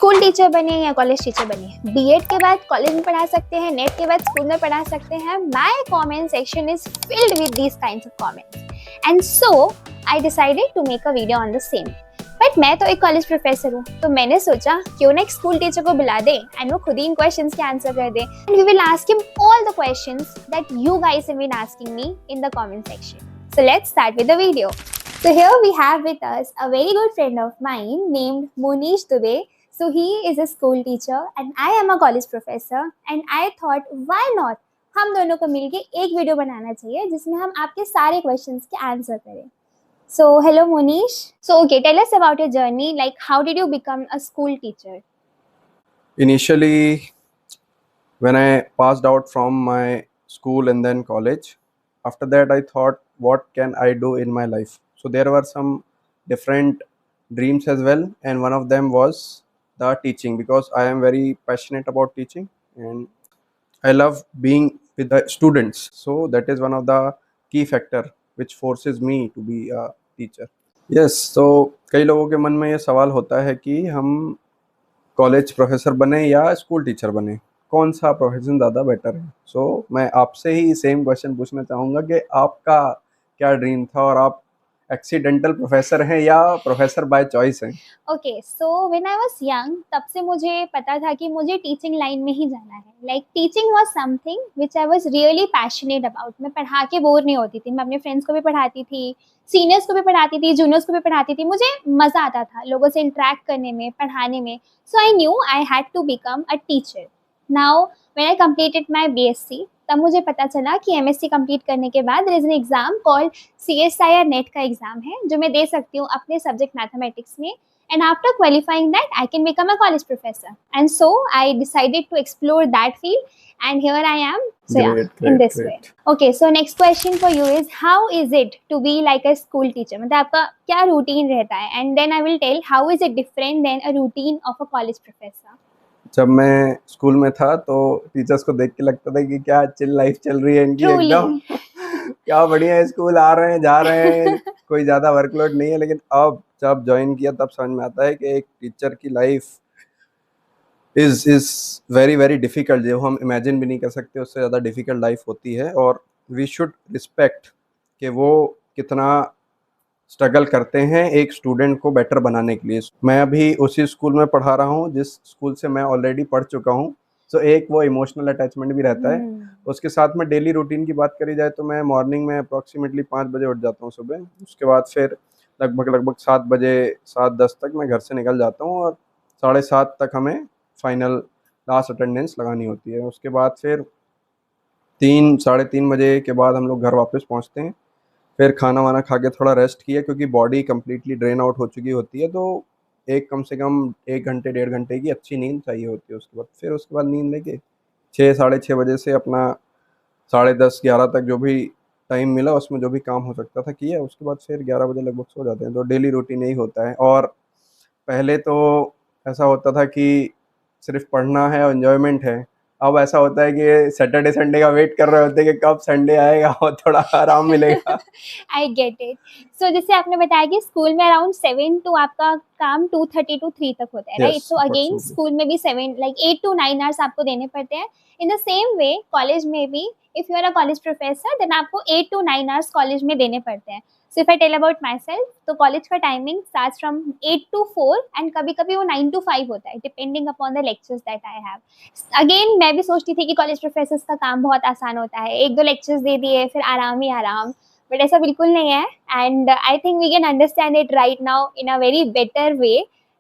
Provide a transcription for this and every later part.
School teacher बने या college teacher बने, बीएड के बाद कॉलेज में पढ़ा सकते हैं, नेट के बाद स्कूल में पढ़ा सकते हैं. My comment section is filled with these kinds of comments and so I decided to make a video on the same. But मैं तो एक कॉलेज प्रोफेसर हूँ, तो मैंने सोचा क्यों ना एक स्कूल टीचर को बुला दे एंड वो खुद ही इन क्वेश्चंस के आंसर कर दे and we will ask him all the questions that you guys have been asking me in the comment section. So let's start with the video. So here we have with us a very good friend of mine named Monish Dubey. So he is a school teacher and I am a college professor and I thought why not हम दोनों को मिलके एक video बनाना चाहिए जिसमें हम आपके सारे क्वेश्चंस के आंसर करें. So hello Monish. So okay, tell us about your journey. Like how did you become a school teacher? Initially, when I passed out from my school and then college, after that I thought, what can I do in my life? So there were some different dreams as well, and one of them was the teaching, because I am very passionate about teaching and I love being with the students. So that is one of the key factor which forces me to be a teacher. Yes, so कई लोगों के मन में ये सवाल होता है कि हम कॉलेज प्रोफेसर बने या स्कूल टीचर बने, कौन सा प्रोफेशन ज़्यादा बेटर है. सो मैं आपसे ही सेम क्वेश्चन पूछना चाहूँगा कि आपका क्या ड्रीम था और आप एक्सीडेंटल प्रोफेसर हैं या प्रोफेसर बाय चॉइस हैं? Okay, so when I was young, तब से मुझे पता था कि मुझे टीचिंग लाइन में ही जाना है. Like teaching was something which I was really passionate about. मैं पढ़ा के बोर नहीं होती थी. मैं अपने फ्रेंड्स को भी पढ़ाती थी, सीनियर्स को भी पढ़ाती थी, जूनियर्स को भी पढ़ाती थी. मुझे मज़ा आता था लोगों से इंटरेक्ट करने में, पढ़ाने में. So I knew I had to become a teacher. Now when I completed my BSc, तब मुझे पता चला कि MSc कंप्लीट करने के बाद there is an exam called CSI या नेट का एग्जाम है जो मैं दे सकती हूँ अपने सब्जेक्ट मैथमेटिक्स में. And after qualifying that, I can become a college professor. And so I decided to explore that field, and here I am. So Great, in great, this way. Okay, so next question for you is, how is it to be like a school teacher? मतलब आपका क्या routine रहता है? And then I will tell how is it different than a routine of a college professor. जब मैं school में था तो टीचर्स को देख के लगता था कि क्या चिल लाइफ चल रही है इनकी Truly. एकदम क्या बढ़िया है, स्कूल आ रहे हैं, जा रहे हैं, कोई ज़्यादा वर्कलोड नहीं है. लेकिन अब जब ज्वाइन किया तब समझ में आता है कि एक टीचर की life is very very difficult, जो हम इमेजिन भी नहीं कर सकते, उससे ज़्यादा डिफ़िकल्ट लाइफ होती है. और वी शुड रिस्पेक्ट कि वो कितना स्ट्रगल करते हैं एक स्टूडेंट को बेटर बनाने के लिए. मैं अभी उसी स्कूल में पढ़ा रहा हूँ जिस स्कूल से मैं ऑलरेडी पढ़ चुका हूँ. सो एक वो इमोशनल अटैचमेंट भी रहता है. उसके साथ में डेली रूटीन की बात करी जाए तो मैं मॉर्निंग में अप्रॉक्सीमेटली 5 बजे उठ जाता हूँ सुबह. उसके बाद फिर लगभग 7 बजे 7:10 तक मैं घर से निकल जाता हूँ और 7:30 तक हमें फाइनल लास्ट अटेंडेंस लगानी होती है. उसके बाद फिर 3 साढ़े 3 बजे के बाद हम लोग घर वापस पहुँचते हैं. फिर खाना वाना खा के थोड़ा रेस्ट किया, क्योंकि बॉडी कम्प्लीटली ड्रेन आउट हो चुकी होती है. तो एक कम से कम 1 घंटे 1.5 घंटे की अच्छी नींद चाहिए होती है. उसके बाद नींद लेके 6 साढ़े 6 बजे से अपना 10:30 11 तक जो भी टाइम मिला उसमें जो भी काम हो सकता था किया. उसके बाद फिर 11 बजे लगभग सो जाते हैं. तो डेली रूटीन यही होता है. और पहले तो ऐसा होता था कि सिर्फ पढ़ना है और एन्जॉयमेंट है. अब ऐसा होता है कि सैटरडे संडे का वेट कर रहे होते हैं कि कब संडे आएगा और थोड़ा आराम मिलेगा. I get it. So जैसे आपने बताया कि स्कूल में अराउंड 7 to आपका काम 2:30 to 3 तक होता है, Yes, right? So again approximately. School में भी 7 like 8 to 9 आवर्स आपको देने पड़ते हैं. In the same way college में भी if you are a college professor then आपको 8 to 9 आवर्स कॉलेज में देने पड़ते हैं. So if I tell about myself, तो कॉलेज का timing starts from 8 to 4 and कभी कभी वो 9 to 5 होता है depending upon the lectures that I have. Again मैं भी सोचती थी कि कॉलेज प्रोफेसर्स का काम बहुत आसान होता है, 1-2 लेक्चर्स दे दिए फिर आराम ही आराम. बट ऐसा बिल्कुल नहीं है. And I think we can understand it right now in a very better way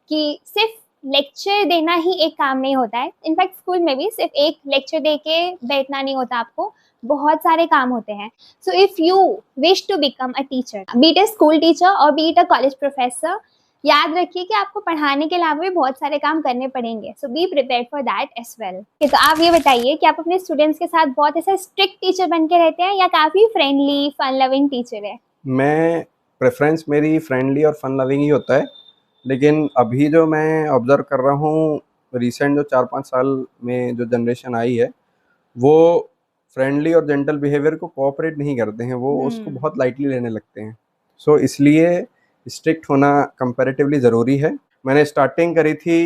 कि सिर्फ लेक्चर देना ही एक काम नहीं होता है. इनफैक्ट स्कूल में भी सिर्फ एक लेक्चर दे के बैठना नहीं होता, आपको बहुत सारे काम होते हैं. So if you wish to become a teacher, be it a school teacher और be it a college professor, याद रखिए कि आपको पढ़ाने के अलावा भी बहुत सारे काम करने पड़ेंगे. So be prepared for that as well. तो आप ये बताइए कि आप अपने स्टूडेंट्स के साथ बहुत ऐसा स्ट्रिक्ट टीचर बन के रहते हैं या काफ़ी फ्रेंडली फन लविंग टीचर है? मैं प्रेफरेंस मेरी फ्रेंडली और फन लविंग ही होता है. लेकिन अभी जो मैं ऑब्ज़र्व कर रहा हूँ, रिसेंट जो 4-5 साल में जो जनरेशन आई है, वो फ्रेंडली और जेंटल बिहेवियर को कोऑपरेट नहीं करते हैं. वो उसको बहुत लाइटली लेने लगते हैं. सो इसलिए स्ट्रिक्ट होना कंपैरेटिवली ज़रूरी है. मैंने स्टार्टिंग करी थी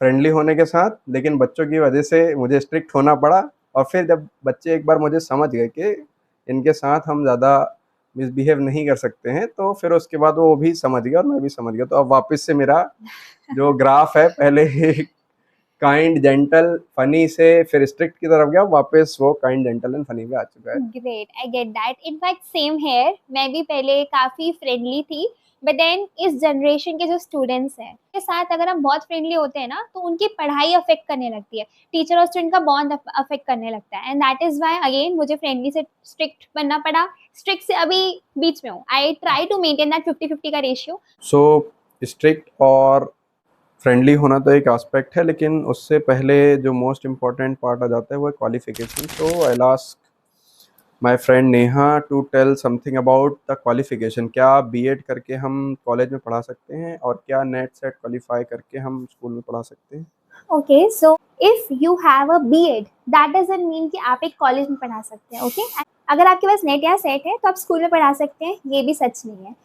फ्रेंडली होने के साथ, लेकिन बच्चों की वजह से मुझे स्ट्रिक्ट होना पड़ा। और फिर जब बच्चे एक बार मुझे समझ गए कि इनके साथ हम ज़्यादा मिसबिहेव नहीं कर सकते हैं, तो फिर उसके बाद वो भी समझ गया और मैं भी समझ गया। तो अब वापस से मेरा जो ग्राफ है, पहले काइंड, जेंटल, फनी से फिर स्ट्रिक्ट की तरफ गया, वापस वो काइंड, जेंटल एंड फनी पे आ चुका है। Great, I get that. In fact same here, मैं भी पहले काफी फ्रेंडली थी, बट देन इस जनरेशन के जो स्टूडेंट्स हैं के साथ अगर हम बहुत फ्रेंडली होते हैं ना, तो उनकी पढ़ाई अफेक्ट करने लगती है, टीचर और स्टूडेंट का बॉन्ड अफेक्ट करने लगता है, and that is why again मुझे फ्रेंडली से स्ट्रिक्ट बनना पड़ा। स्ट्रिक्ट से अभी बीच में हूँ, I try to maintain that 50-50 का रेशियो। सो स्ट्रिक्ट और फ्रेंडली होना तो एक एस्पेक्ट है, लेकिन उससे पहले जो मोस्ट इम्पॉर्टेंट पार्ट आ जाता है वो है qualification. So I ask my friend Neha to tell something about the qualification. क्या बीएड करके हम कॉलेज में पढ़ा सकते हैं, और क्या नेट सेट क्वालिफाई करके हम स्कूल में पढ़ा सकते हैं? Okay, so if you have a BEd, that doesn't mean कि आप एक कॉलेज में पढ़ा सकते हैं। ओके, अगर आपके पास नेट या सेट है तो आप स्कूल में पढ़ा सकते हैं, ये भी सच नहीं है।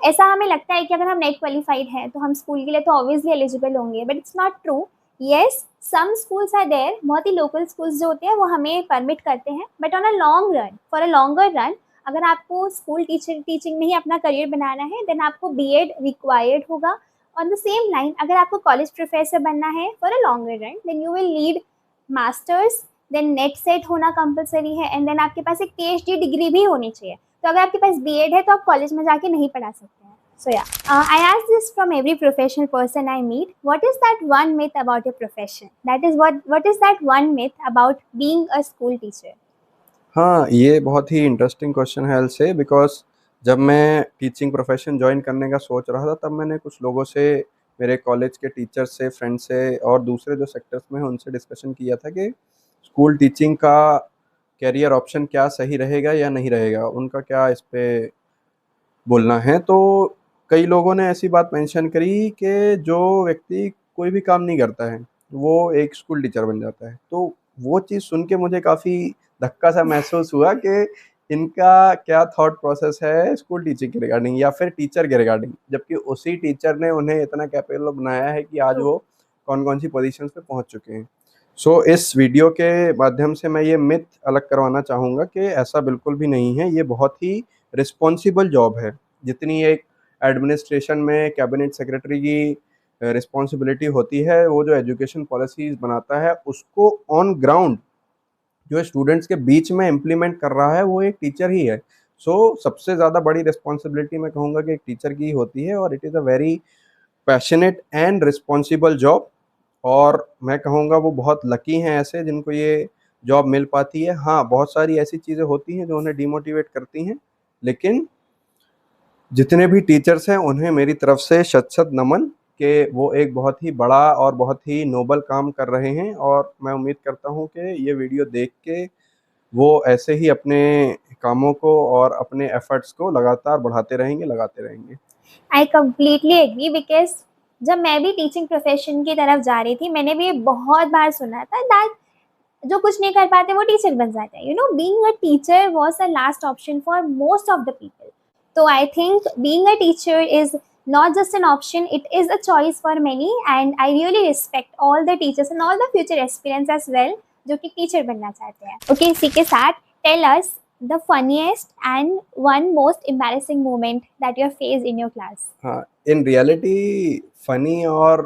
ऐसा हमें लगता है कि अगर हम नेट क्वालिफाइड हैं तो हम स्कूल के लिए तो ऑब्वियसली एलिजिबल होंगे, but it's not true. Yes, some schools are there, बहुत ही लोकल स्कूल्स जो होते हैं वो हमें परमिट करते हैं, but on a long run, for a longer run, अगर आपको स्कूल टीचिंग में ही अपना करियर बनाना है, देन आपको बीएड रिक्वायर्ड होगा। ऑन द सेम लाइन, अगर आपको कॉलेज प्रोफेसर बनना है for a longer run, then you will need masters, then NET SET होना कंपलसरी है, एंड देन आपके पास एक पीएचडी डिग्री भी होनी चाहिए। तो अगर आपके पास बीएड है तो आप कॉलेज में जाके नहीं पढ़ा सकते हैं। So yeah, I ask this from every professional person I meet. What is that one myth about your profession? That is what is that one myth about being a school teacher? हाँ, ये बहुत ही interesting question है L से, because जब मैं teaching profession join करने का सोच रहा था, तब मैंने कुछ लोगों से, मेरे कॉलेज के टीचर से, फ्रेंड से, और दूसरे जो सेक्टर्स में हैं उनसे डिस्कशन किया था कि स्कूल टीचिंग का कैरियर ऑप्शन क्या सही रहेगा या नहीं रहेगा, उनका क्या इस पे बोलना है। तो कई लोगों ने ऐसी बात मेंशन करी कि जो व्यक्ति कोई भी काम नहीं करता है, वो एक स्कूल टीचर बन जाता है। तो वो चीज़ सुन के मुझे काफ़ी धक्का सा महसूस हुआ कि इनका क्या थॉट प्रोसेस है स्कूल टीचिंग के रिगार्डिंग या फिर टीचर के रिगार्डिंग, जबकि उसी टीचर ने उन्हें इतना कैपेबल बनाया है कि आज True. वो कौन-कौन सी पोजीशंस पे पहुँच चुके हैं। सो इस वीडियो के माध्यम से मैं ये मिथ अलग करवाना चाहूँगा कि ऐसा बिल्कुल भी नहीं है। ये बहुत ही रिस्पॉन्सिबल जॉब है। जितनी एक एडमिनिस्ट्रेशन में कैबिनेट सेक्रेटरी की रिस्पॉन्सिबिलिटी होती है, वो जो एजुकेशन पॉलिसीज़ बनाता है, उसको ऑन ग्राउंड जो स्टूडेंट्स के बीच में इम्प्लीमेंट कर रहा है, वो एक टीचर ही है। सबसे ज़्यादा बड़ी रिस्पॉन्सिबिलिटी मैं कहूँगा कि एक टीचर की ही होती है, और it is a very passionate and responsible job. और मैं कहूँगा वो बहुत लकी हैं ऐसे जिनको ये जॉब मिल पाती है। हाँ, बहुत सारी ऐसी चीज़ें होती हैं जो उन्हें डिमोटिवेट करती हैं, लेकिन जितने भी टीचर्स हैं उन्हें मेरी तरफ से शत-शत नमन कि वो एक बहुत ही बड़ा और बहुत ही नोबल काम कर रहे हैं, और मैं उम्मीद करता हूँ कि ये वीडियो देख के वो ऐसे ही अपने कामों को और अपने एफर्ट्स को लगातार बढ़ाते रहेंगे, लगाते रहेंगे। आई कम्प्लीटली एग्री, बिकॉज जब मैं भी टीचिंग प्रोफेशन की तरफ जा रही थी, मैंने भी ये बहुत बार सुना था दैट जो कुछ नहीं कर पाते वो टीचर बन जाते हैं। You know, being a teacher was the last option for most of the people. तो I think being a teacher is not just an option, it is a choice for many, and I really respect all the teachers and all the future aspirants as well जो कि teacher बनना चाहते हैं। Okay, इसी के साथ tell us the funniest and one most embarrassing moment that you have faced in your class. हाँ, in reality funny और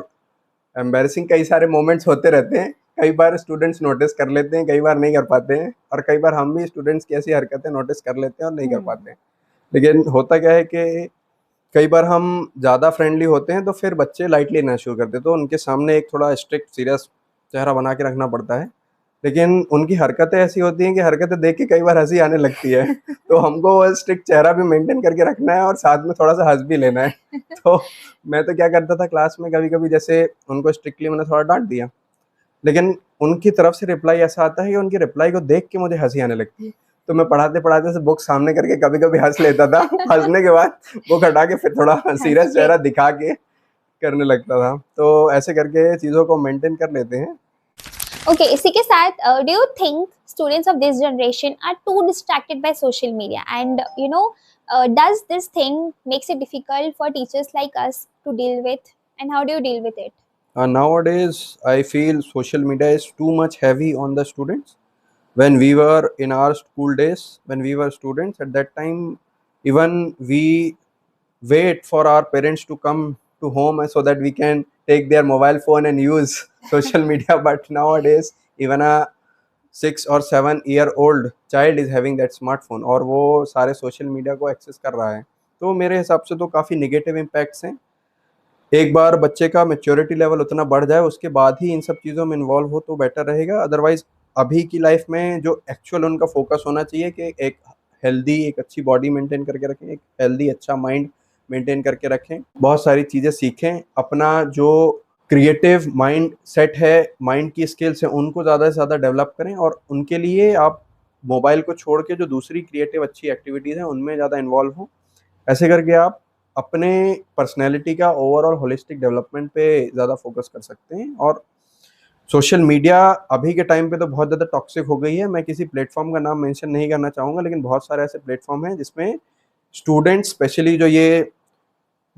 एम्बैरेसिंग कई सारे मोमेंट्स होते रहते हैं। कई बार स्टूडेंट्स नोटिस कर लेते हैं, कई बार नहीं कर पाते हैं, और कई बार हम भी स्टूडेंट्स की ऐसी हरकतें नोटिस कर लेते हैं और नहीं कर पाते हैं। लेकिन होता क्या है कि कई बार हम ज़्यादा फ्रेंडली होते हैं तो फिर बच्चे लाइटली लेना शुरू करते हैं, तो उनके सामने एक थोड़ा स्ट्रिक्ट सीरियस चेहरा बना के रखना पड़ता है। लेकिन उनकी हरकतें ऐसी होती हैं कि हरकतें देख के कई बार हँसी आने लगती है। तो हमको वो स्ट्रिक्ट चेहरा भी मेंटेन करके रखना है और साथ में थोड़ा-सा हँस भी लेना है। तो मैं तो क्या करता था क्लास में, कभी-कभी जैसे उनको स्ट्रिक्टली मैंने थोड़ा डाँट दिया, लेकिन उनकी तरफ से रिप्लाई ऐसा आता है कि उनकी रिप्लाई को देख के मुझे हँसी आने लगती है। तो मैं पढ़ाते-पढ़ाते से बुक सामने करके कभी-कभी हँस लेता था। हँसने के बाद बुक हटा के फिर थोड़ा सीरियस हंस के चेहरा दिखा के करने लगता था। तो ऐसे करके चीज़ों को मेंटेन कर लेते हैं। ओके, इसी के साथ do you think students of this generation are too distracted by social media, and you know does this thing makes it difficult for teachers like us to deal with, and how do you deal with it? Nowadays, I feel social media is too much heavy on the students. When we were in our school days, when we were students, at that time, even we wait for our parents to come to home so that we can take their mobile phone and use social media. But nowadays, even a 6 or 7 year old child is having that smartphone और वो सारे social media को access कर रहा है। तो मेरे हिसाब से तो काफ़ी नेगेटिव इम्पैक्ट्स हैं। एक बार बच्चे का मैच्योरिटी लेवल उतना बढ़ जाए उसके बाद ही इन सब चीज़ों में इन्वॉल्व हो तो बेटर रहेगा। अदरवाइज़ अभी की लाइफ में जो एक्चुअल उनका फोकस होना चाहिए कि एक हेल्दी, एक अच्छी बॉडी मेंटेन करके रखें, एक हेल्दी अच्छा माइंड मेंटेन करके रखें, बहुत सारी चीज़ें सीखें, अपना जो क्रिएटिव माइंड सेट है, माइंड की स्किल्स हैं, उनको ज़्यादा से ज़्यादा डेवलप करें और उनके लिए आप मोबाइल को छोड़ के जो दूसरी क्रिएटिव अच्छी एक्टिविटीज़ हैं उनमें ज़्यादा इन्वॉल्व हों। ऐसे करके आप अपने पर्सनैलिटी का ओवरऑल होलिस्टिक डेवलपमेंट पे ज़्यादा फोकस कर सकते हैं। और सोशल मीडिया अभी के टाइम पे तो बहुत ज़्यादा टॉक्सिक हो गई है। मैं किसी प्लेटफॉर्म का नाम मेंशन नहीं करना चाहूँगा, लेकिन बहुत सारे ऐसे प्लेटफॉर्म हैं जिसमें स्टूडेंट्स स्पेशली जो ये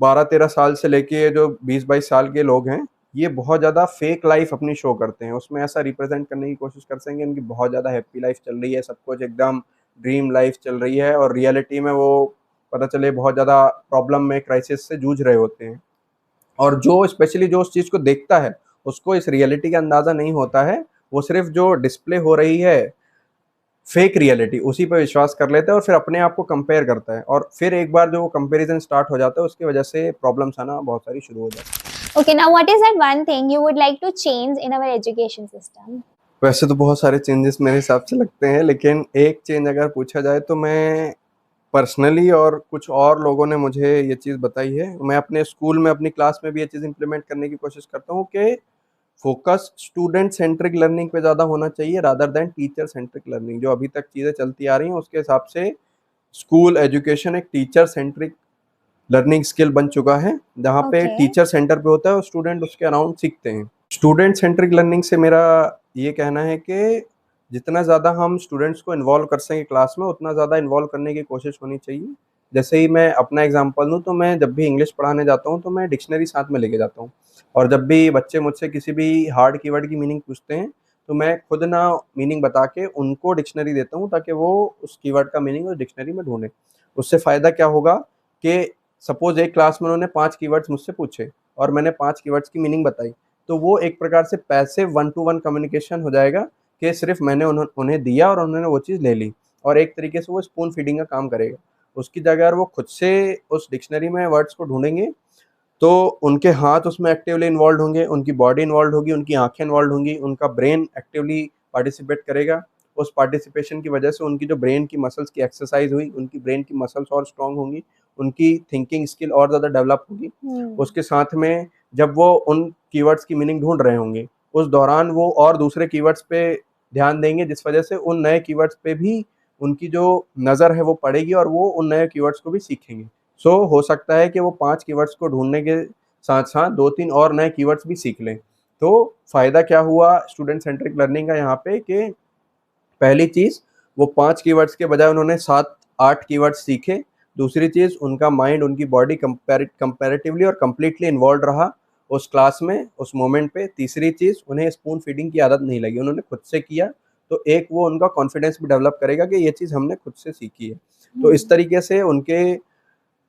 12-13 साल से लेके जो 20-22 साल के लोग हैं, ये बहुत ज़्यादा फेक लाइफ अपनी शो करते हैं। उसमें ऐसा रिप्रेजेंट करने की कोशिश करते हैं कि उनकी बहुत ज़्यादा हैप्पी लाइफ चल रही है, सब कुछ एकदम ड्रीम लाइफ चल रही है और रियलिटी में वो पता चले बहुत ज़्यादा प्रॉब्लम में, क्राइसिस से जूझ रहे होते हैं। और जो स्पेशली जो उस चीज़ को देखता है, उसको इस रियलिटी का अंदाज़ा नहीं होता है। वो सिर्फ़ जो डिस्प्ले हो रही है फेक रियलिटी, उसी पे विश्वास कर लेता है और फिर अपने आप को कंपेयर करता है और फिर एक बार जो वो कंपैरिज़न स्टार्ट हो जाता है, उसकी वजह से प्रॉब्लम्स आना बहुत सारी शुरू हो जाती है। Okay, now what is that one thing you would like to change in our education system? वैसे तो बहुत सारे चेंजेस मेरे हिसाब से लगते हैं, लेकिन एक चेंज अगर पूछा जाए तो मैं पर्सनली और कुछ और लोगों ने मुझे ये चीज़ बताई है। मैं अपने स्कूल में, अपनी क्लास में भी ये चीज़ इम्प्लीमेंट करने की कोशिश करता हूँ कि फोकस स्टूडेंट सेंट्रिक लर्निंग पे ज़्यादा होना चाहिए rather than teacher centric learning. जो अभी तक चीज़ें चलती आ रही हैं, उसके हिसाब से स्कूल एजुकेशन एक टीचर सेंट्रिक लर्निंग स्किल बन चुका है, जहाँ पे Okay. टीचर सेंटर पे होता है और स्टूडेंट उसके अराउंड सीखते हैं। स्टूडेंट सेंट्रिक लर्निंग से मेरा ये कहना है कि जितना ज़्यादा हम स्टूडेंट्स को इन्वॉल्व कर सकें क्लास में, उतना ज़्यादा इन्वॉल्व करने की कोशिश होनी चाहिए। जैसे ही मैं अपना एग्जांपल दूँ तो मैं जब भी इंग्लिश पढ़ाने जाता हूँ तो मैं डिक्शनरी साथ में लेके जाता हूँ और जब भी बच्चे मुझसे किसी भी हार्ड कीवर्ड की मीनिंग पूछते हैं तो मैं खुद ना मीनिंग बता के उनको डिक्शनरी देता हूँ ताकि वो उस कीवर्ड का मीनिंग उस डिक्शनरी में ढूँढें। उससे फ़ायदा क्या होगा कि सपोज़ एक क्लास में उन्होंने 5 कीवर्ड्स मुझसे पूछे और मैंने 5 कीवर्ड्स की मीनिंग बताई, तो वो एक प्रकार से passive one two one communication हो जाएगा कि सिर्फ़ मैंने उन्हें दिया और उन्होंने वो चीज़ ले ली और एक तरीके से वो स्पून फीडिंग का काम करेगा। उसकी जगह अगर वो खुद से उस डिक्शनरी में वर्ड्स को ढूँढेंगे, तो उनके हाथ उसमें एक्टिवली इन्वॉल्व्ड होंगे, उनकी बॉडी इन्वॉल्व्ड होगी, उनकी आँखें इन्वॉल्व्ड होंगी, उनका ब्रेन एक्टिवली पार्टिसिपेट करेगा। उस पार्टिसिपेशन की वजह से उनकी जो ब्रेन की मसल्स की एक्सरसाइज़ हुई, उनकी ब्रेन की मसल्स और स्ट्रॉन्ग होंगी, उनकी थिंकिंग स्किल और ज़्यादा डेवलप होगी। उसके साथ में जब वो उन कीवर्ड्स की मीनिंग ढूँढ रहे होंगे, उस दौरान वो और दूसरे कीवर्ड्स पे ध्यान देंगे, जिस वजह से उन नए कीवर्ड्स पे भी उनकी जो नज़र है वो पड़ेगी और वो उन नए कीवर्ड्स को भी सीखेंगे। सो हो सकता है कि वो 5 कीवर्ड्स को ढूँढने के साथ-साथ 2-3 और नए कीवर्ड्स भी सीख लें। तो फ़ायदा क्या हुआ स्टूडेंट सेंट्रिक लर्निंग का यहाँ पे कि पहली चीज़, वो 5 कीवर्ड्स के बजाय उन्होंने 7-8 कीवर्ड्स सीखे। दूसरी चीज़, उनका माइंड, उनकी बॉडी कंपैरेटिवली और कंप्लीटली इन्वॉल्व्ड रहा उस क्लास में, उस मोमेंट पे। तीसरी चीज़, उन्हें स्पून फीडिंग की आदत नहीं लगी, उन्होंने खुद से किया, तो एक वो उनका कॉन्फिडेंस भी डेवलप करेगा कि ये चीज़ हमने खुद से सीखी है। तो इस तरीके से उनके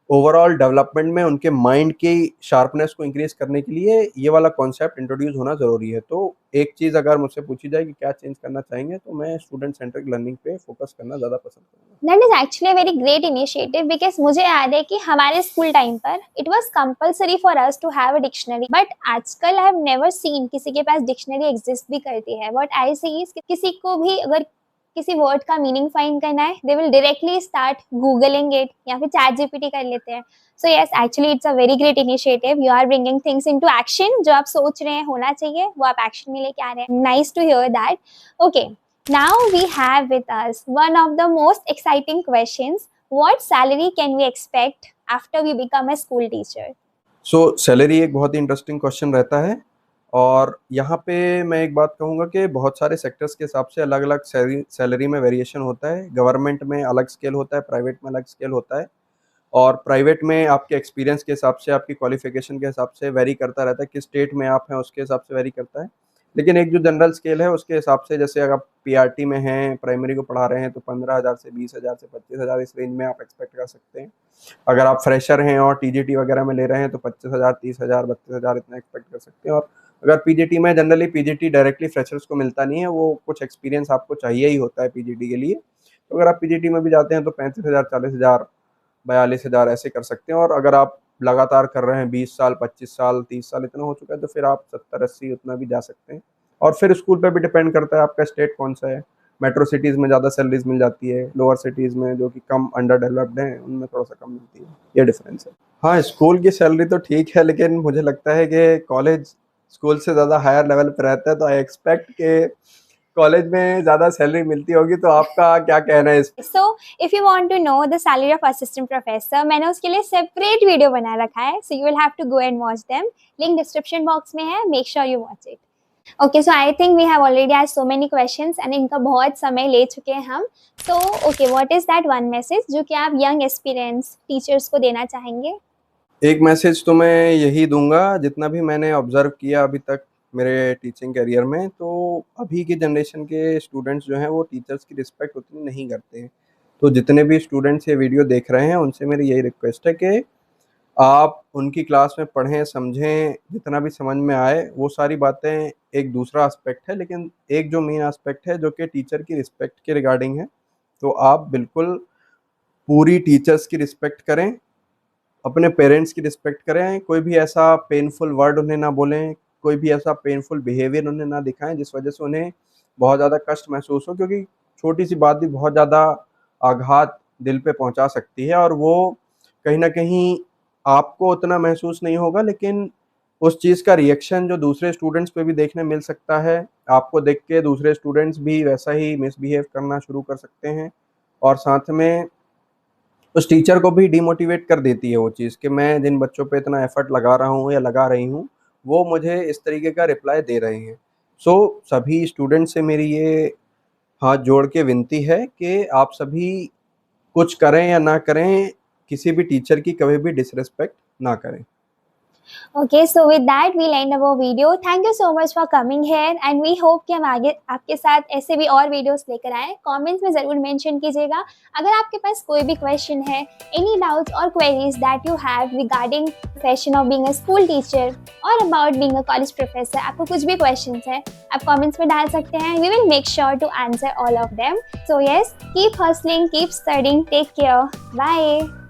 ओवरऑल डेवलपमेंट में उनके माइंड की शार्पनेस को इंक्रीज़ करने के लिए ये वाला कॉन्सेप्ट इंट्रोड्यूस होना ज़रूरी है। तो एक चीज़ अगर मुझसे पूछी जाए कि क्या चेंज करना चाहेंगे, तो मैं स्टूडेंट सेंट्रिक लर्निंग पे फोकस करना ज़्यादा पसंद करूँगा। That is actually a very great initiative because मुझे याद है कि हमारे स्कूल टाइम पर it was compulsory for us to have a dictionary, but आजकल I have never seen किसी के पास डिक्शनरी एग्जिस्ट भी करती है। What I see is कि किसी को भी अगर किसी वर्ड का मीनिंग फाइंड करना है, they will directly start googling it या फिर चैट जीपीटी कर लेते हैं। So yes, actually it's a very great initiative. You are bringing things into action. जो आप सोच रहे हैं होना चाहिए, वो आप एक्शन में लेके आ रहे हैं। Nice to hear that. Okay. Now we have with us one of the most exciting questions. What salary can we expect after we become a school teacher? So salary एक बहुत ही इंटरेस्टिंग क्वेश्चन रहता है और यहाँ पे मैं एक बात कहूँगा कि बहुत सारे सेक्टर्स के हिसाब से अलग-अलग सैलरी में वेरिएशन होता है। गवर्नमेंट में अलग स्केल होता है, प्राइवेट में अलग स्केल होता है और प्राइवेट में आपके एक्सपीरियंस के हिसाब से, आपकी क्वालिफिकेशन के हिसाब से वेरी करता रहता है, किस स्टेट में आप हैं उसके हिसाब से वेरी करता है। लेकिन एक जो जनरल स्केल है उसके हिसाब से, जैसे अगर आप पीआरटी में हैं, प्राइमरी को पढ़ा रहे हैं, तो 15,000 से 20,000 से 25,000 इस रेंज में आप एक्सपेक्ट कर सकते हैं। अगर आप फ्रेशर हैं और टीजीटी वगैरह में ले रहे हैं तो 25,000, 30,000, 32,000 इतना एक्सपेक्ट कर सकते हैं। और अगर पीजीटी में, जनरली पीजीटी डायरेक्टली फ्रेशर्स को मिलता नहीं है, वो कुछ एक्सपीरियंस आपको चाहिए ही होता है पीजीटी के लिए। तो अगर आप पीजीटी में भी जाते हैं तो 35,000, 40,000, 42,000 ऐसे कर सकते हैं। और अगर आप लगातार कर रहे हैं 20 साल, 25 साल, 30 साल इतना हो चुका है, तो फिर आप 70-80 उतना भी जा सकते हैं। और फिर स्कूल पे भी डिपेंड करता है आपका स्टेट कौन सा है। मेट्रो सिटीज़ में ज़्यादा सैलरीज मिल जाती है, लोअर सिटीज़ में जो कि कम अंडर डेवलप्ड हैं उनमें थोड़ा सा कम मिलती है, ये डिफरेंस है। हाँ, स्कूल की सैलरी तो ठीक है, लेकिन मुझे लगता है कि कॉलेज स्कूल से ज़्यादा हायर लेवल पे रहता है, तो आई एक्सपेक्ट के कॉलेज में ज़्यादा सैलरी मिलती होगी। तो आपका क्या कहना है इस? So if you want to know the salary of assistant professor, मैंने उसके लिए सेपरेट वीडियो बना रखा है, so you will have to go and watch them. Link description box में है, make sure you watch it. Okay, so I think we have already asked so many questions and इनका बहुत समय ले चुके हैं हम. So okay, what is that one message जो कि आप young aspirants teachers को देना चाहेंगे? एक मैसेज तो मैं यही दूंगा, जितना भी मैंने ऑब्जर्व किया अभी तक मेरे टीचिंग करियर में, तो अभी की जनरेशन के स्टूडेंट्स जो हैं वो टीचर्स की रिस्पेक्ट उतनी नहीं करते हैं। तो जितने भी स्टूडेंट्स ये वीडियो देख रहे हैं उनसे मेरी यही रिक्वेस्ट है कि आप उनकी क्लास में पढ़ें, समझें, जितना भी समझ में आए। वो सारी बातें एक दूसरा एस्पेक्ट है, लेकिन एक जो मेन एस्पेक्ट है जो कि टीचर की रिस्पेक्ट के रिगार्डिंग है, तो आप बिल्कुल पूरी टीचर्स की रिस्पेक्ट करें, अपने पेरेंट्स की रिस्पेक्ट करें, कोई भी ऐसा पेनफुल वर्ड उन्हें ना बोलें, कोई भी ऐसा पेनफुल बिहेवियर उन्हें ना दिखाएं जिस वजह से उन्हें बहुत ज़्यादा कष्ट महसूस हो, क्योंकि छोटी सी बात भी बहुत ज़्यादा आघात दिल पे पहुंचा सकती है। और वो कहीं ना कहीं आपको उतना महसूस नहीं होगा, लेकिन उस चीज़ का रिएक्शन जो दूसरे स्टूडेंट्स पे भी देखने मिल सकता है। आपको देख के दूसरे स्टूडेंट्स भी वैसा ही मिसबिहेव करना शुरू कर सकते हैं, और साथ में उस टीचर को भी डिमोटिवेट कर देती है वो चीज़ कि मैं जिन बच्चों पे इतना एफर्ट लगा रहा हूँ या लगा रही हूँ, वो मुझे इस तरीके का रिप्लाई दे रहे हैं। सो सभी स्टूडेंट से मेरी ये हाथ जोड़ के विनती है कि आप सभी कुछ करें या ना करें, किसी भी टीचर की कभी भी डिसरिस्पेक्ट ना करें। Okay, so with that we'll end our video. Thank you so much for coming here and we hope कि हम आगे आपके साथ ऐसे भी और वीडियोस लेकर आएं. कमेंट्स में ज़रूर मेंशन कीजिएगा. अगर आपके पास कोई भी क्वेश्चन है, any doubts or queries that you have regarding profession of being a school teacher or about being a college professor, आपको कुछ भी questions है, आप कमेंट्स में डाल सकते हैं. We will make sure to answer all of them. So yes, keep hustling, keep studying, take care. Bye.